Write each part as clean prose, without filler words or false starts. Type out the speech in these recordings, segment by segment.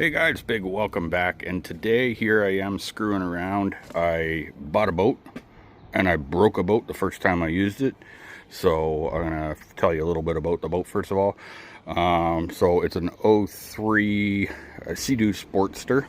Hey guys, big welcome back, and today here I am screwing around. I bought a boat and I broke a boat the first time I used it, so I'm gonna tell you a little bit about the boat first of all. So it's an '03 Seadoo Sportster.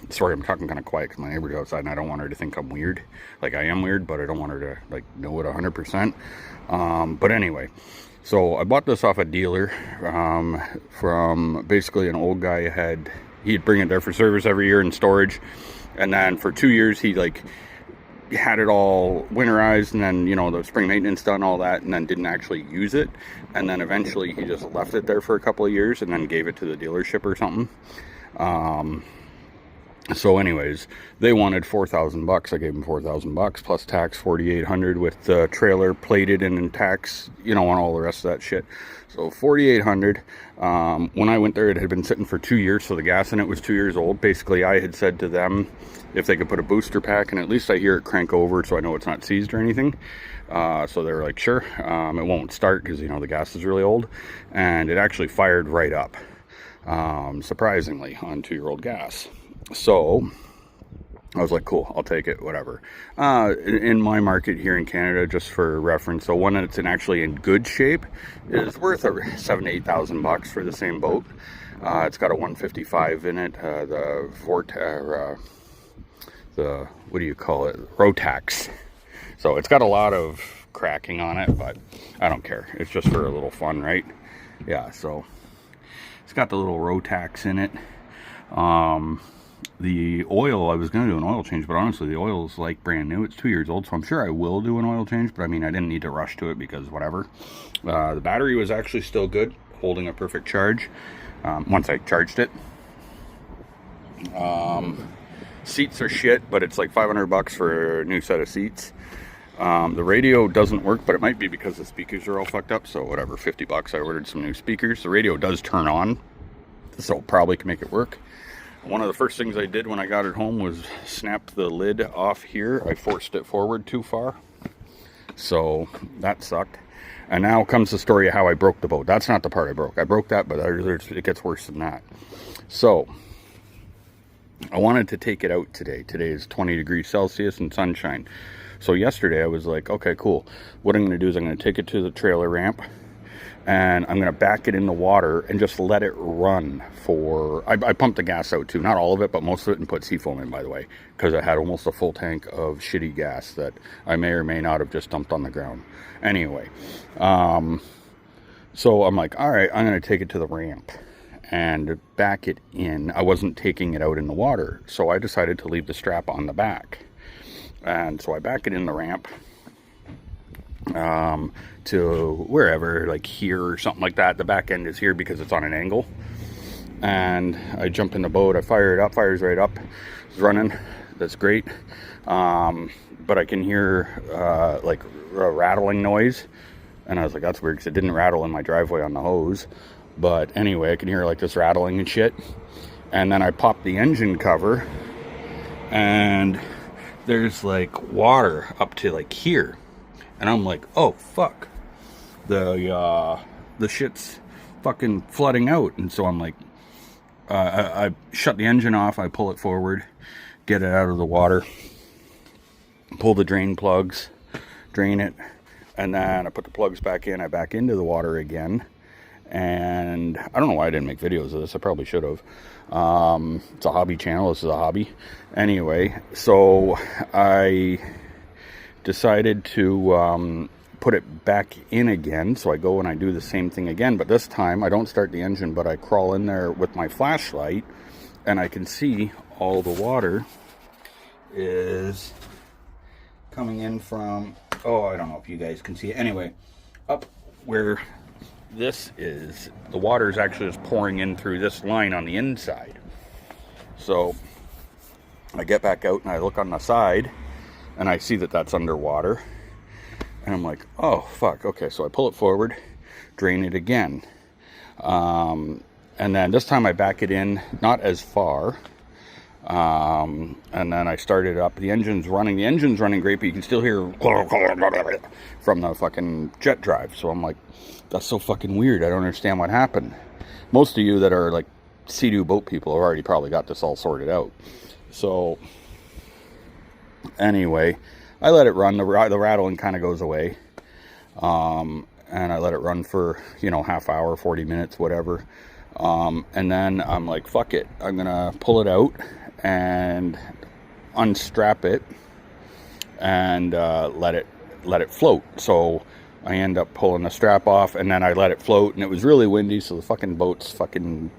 Sorry, I'm talking kind of quiet because my neighbor's outside and I don't want her to think I'm weird. Like, I am weird, but I don't want her to like know it 100%. But anyway, so I bought this off a dealer from basically an old guy. He'd bring it there for service every year in storage, and then for 2 years he had it all winterized, and then the spring maintenance done, all that, and then didn't actually use it, and then eventually he just left it there for a couple of years and then gave it to the dealership or something. So anyways, they wanted $4,000. I gave them $4,000 plus tax, $4,800 with the trailer plated and tax, and all the rest of that shit. So $4,800. When I went there, it had been sitting for 2 years, so the gas in it was 2 years old. Basically, I had said to them if they could put a booster pack, and at least I hear it crank over, so I know it's not seized or anything. So they were like, sure. It won't start because the gas is really old, and it actually fired right up, surprisingly, on 2-year-old gas. So I was like, cool, I'll take it, whatever. In my market here in Canada, just for reference, so one that's actually in good shape is worth $7,000 to $8,000 for the same boat. It's got a 155 in it, the what do you call it, rotax. So it's got a lot of cracking on it, but I don't care. It's just for a little fun, right? Yeah, so it's got the little rotax in it. The oil, I was going to do an oil change, but honestly, the oil is like brand new. It's 2 years old, so I'm sure I will do an oil change, but I mean, I didn't need to rush to it because whatever. The battery was actually still good, holding a perfect charge once I charged it. Seats are shit, but it's like $500 for a new set of seats. The radio doesn't work, but it might be because the speakers are all fucked up, so whatever, $50. I ordered some new speakers. The radio does turn on, so probably can make it work. One of the first things I did when I got it home was snap the lid off here. I forced it forward too far, so that sucked. And now comes the story of how I broke the boat. That's not the part I broke. I broke that, but it gets worse than that. So I wanted to take it out today. Today is 20 degrees Celsius and sunshine. So yesterday I was like, okay, cool. What I'm going to do is I'm going to take it to the trailer ramp, and I'm going to back it in the water and just let it run for... I pumped the gas out too. Not all of it, but most of it, and put seafoam in, by the way, because I had almost a full tank of shitty gas that I may or may not have just dumped on the ground. Anyway, so I'm like, all right, I'm going to take it to the ramp and back it in. I wasn't taking it out in the water, so I decided to leave the strap on the back. And so I back it in the ramp to wherever, like here or something like that. The back end is here because it's on an angle, and I jump in the boat. I fire it up, fires right up, it's running. That's great. But I can hear like a rattling noise, and I was like, that's weird because it didn't rattle in my driveway on the hose. But anyway, I can hear like this rattling and shit. And then I pop the engine cover, and there's like water up to like here. And I'm like, oh fuck, the shit's fucking flooding out. And so I'm like, I shut the engine off, I pull it forward, get it out of the water, pull the drain plugs, drain it, and then I put the plugs back in. I back into the water again, and I don't know why I didn't make videos of this. I probably should have. It's a hobby channel. This is a hobby. Anyway, so I decided to put it back in again. So I go and I do the same thing again, but this time I don't start the engine, but I crawl in there with my flashlight, and I can see all the water is coming in from, oh, I don't know if you guys can see it. Anyway, up where this is, the water is actually just pouring in through this line on the inside. So I get back out and I look on the side, and I see that that's underwater, and I'm like, oh fuck, okay. So I pull it forward, drain it again, and then this time I back it in not as far, and then I start it up. The engine's running great, but you can still hear from the fucking jet drive. So I'm like, that's so fucking weird. I don't understand what happened. Most of you that are like Seadoo boat people have already probably got this all sorted out. So anyway, I let it run. The rattling kind of goes away. And I let it run for, you know, half hour, 40 minutes, whatever. And then I'm like, fuck it. I'm going to pull it out and unstrap it and let it float. So I end up pulling the strap off, and then I let it float, and it was really windy, so the fucking boat's fucking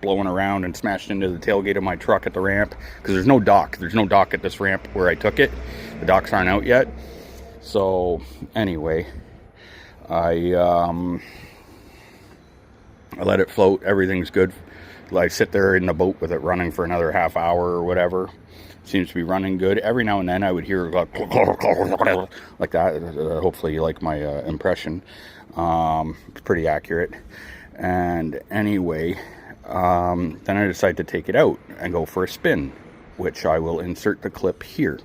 blowing around and smashed into the tailgate of my truck at the ramp, because there's no dock. There's no dock at this ramp where I took it. The docks aren't out yet. So anyway, I let it float. Everything's good. I sit there in the boat with it running for another half hour or whatever. Seems to be running good. Every now and then I would hear like that. Hopefully you like my impression. It's pretty accurate. And anyway, then I decided to take it out and go for a spin, which I will insert the clip here.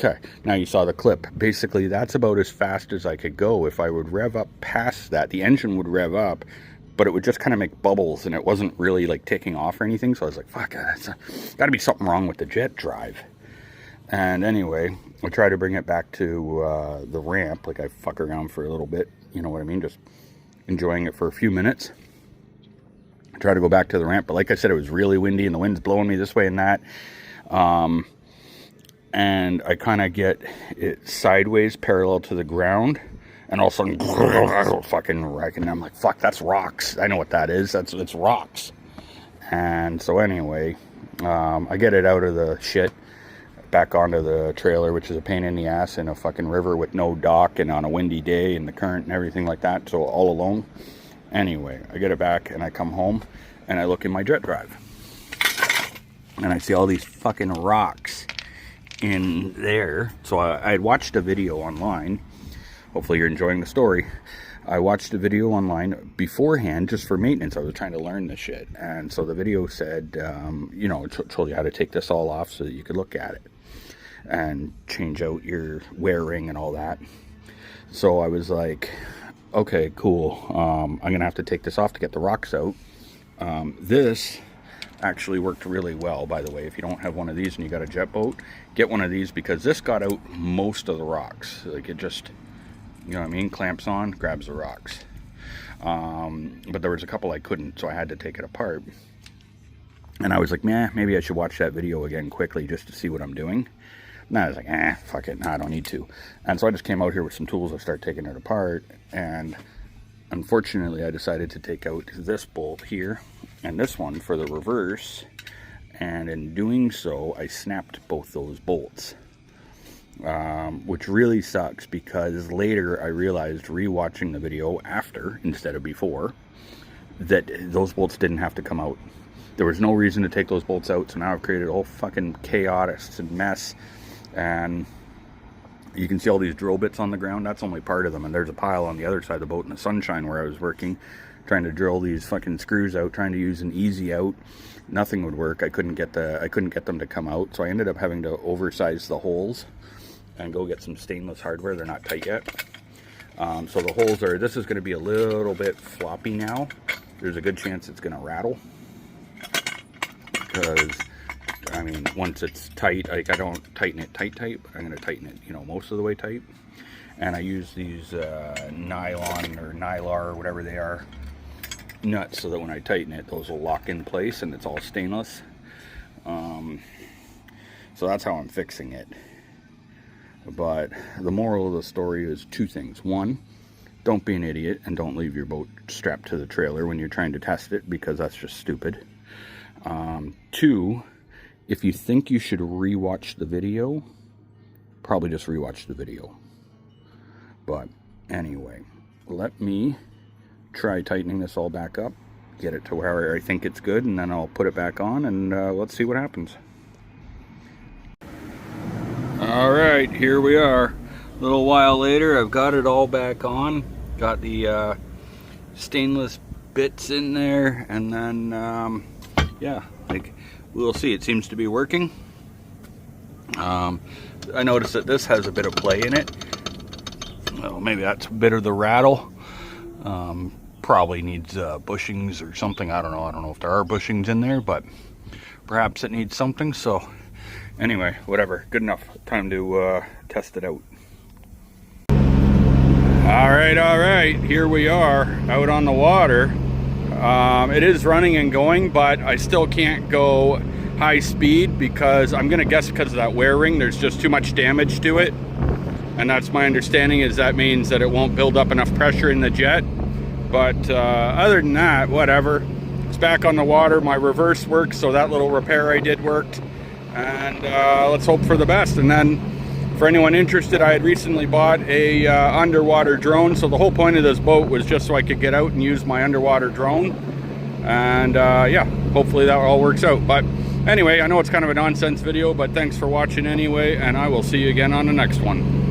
Okay, now you saw the clip. Basically, that's about as fast as I could go. If I would rev up past that, the engine would rev up, but it would just kind of make bubbles, and it wasn't really like taking off or anything. So I was like, fuck, that's got to be something wrong with the jet drive. And anyway, I try to bring it back to the ramp. Like, I fuck around for a little bit, you know what I mean? Just enjoying it for a few minutes. I try to go back to the ramp, but like I said, it was really windy, and the wind's blowing me this way and that. And I kind of get it sideways parallel to the ground, and all of a sudden fucking wreck, and I'm like, fuck, that's rocks. I know what that is. It's rocks. And so anyway, I get it out of the shit, back onto the trailer, which is a pain in the ass in a fucking river with no dock and on a windy day and the current and everything like that, so all alone. Anyway, I get it back and I come home and I look in my jet drive and I see all these fucking rocks in there. So I had watched a video online. Hopefully you're enjoying the story. I watched a video online beforehand just for maintenance. I was trying to learn this shit, and so the video said, you know, told you how to take this all off so that you could look at it and change out your wear ring and all that. So I was like, okay, cool. I'm gonna have to take this off to get the rocks out. This actually worked really well, by the way. If you don't have one of these and you got a jet boat, get one of these, because this got out most of the rocks. Like, it just, you know what I mean, clamps on, grabs the rocks. But there was a couple I couldn't, so I had to take it apart. And I was like, man, maybe I should watch that video again quickly just to see what I'm doing. And I was like, fuck it, I don't need to. And so I just came out here with some tools and started taking it apart. And unfortunately, I decided to take out this bolt here and this one for the reverse, and in doing so I snapped both those bolts, which really sucks, because later I realized, rewatching the video after instead of before, that those bolts didn't have to come out. There was no reason to take those bolts out, so now I've created a whole fucking chaos and mess. And you can see all these drill bits on the ground. That's only part of them, and there's a pile on the other side of the boat in the sunshine where I was working, trying to drill these fucking screws out, trying to use an easy out. Nothing would work. I couldn't get them to come out, so I ended up having to oversize the holes and go get some stainless hardware. They're not tight yet. So the holes are, this is going to be a little bit floppy now. There's a good chance it's going to rattle, because I mean, once it's tight, like, I don't tighten it tight, but I'm going to tighten it, you know, most of the way tight. And I use these nylon or Nylar or whatever they are nuts, so that when I tighten it, those will lock in place, and it's all stainless. So that's how I'm fixing it. But the moral of the story is two things. One, don't be an idiot and don't leave your boat strapped to the trailer when you're trying to test it, because that's just stupid. Two, if you think you should rewatch the video, probably just rewatch the video. But anyway, let me try tightening this all back up, get it to where I think it's good, and then I'll put it back on, and let's see what happens. All right, here we are. A little while later, I've got it all back on. Got the stainless bits in there, and then yeah, like we'll see. It seems to be working. I noticed that this has a bit of play in it. Well, maybe that's a bit of the rattle. Probably needs bushings or something. I don't know if there are bushings in there, but perhaps it needs something. So anyway, whatever, good enough. Time to test it out. All right, here we are out on the water. It is running and going, but I still can't go high speed because I'm gonna guess because of that wear ring, there's just too much damage to it. And that's my understanding, is that means that it won't build up enough pressure in the jet. But other than that, whatever. It's back on the water. My reverse works, so that little repair I did worked. And let's hope for the best. And then for anyone interested, I had recently bought a underwater drone. So the whole point of this boat was just so I could get out and use my underwater drone. And yeah, hopefully that all works out. But anyway, I know it's kind of a nonsense video, but thanks for watching anyway, and I will see you again on the next one.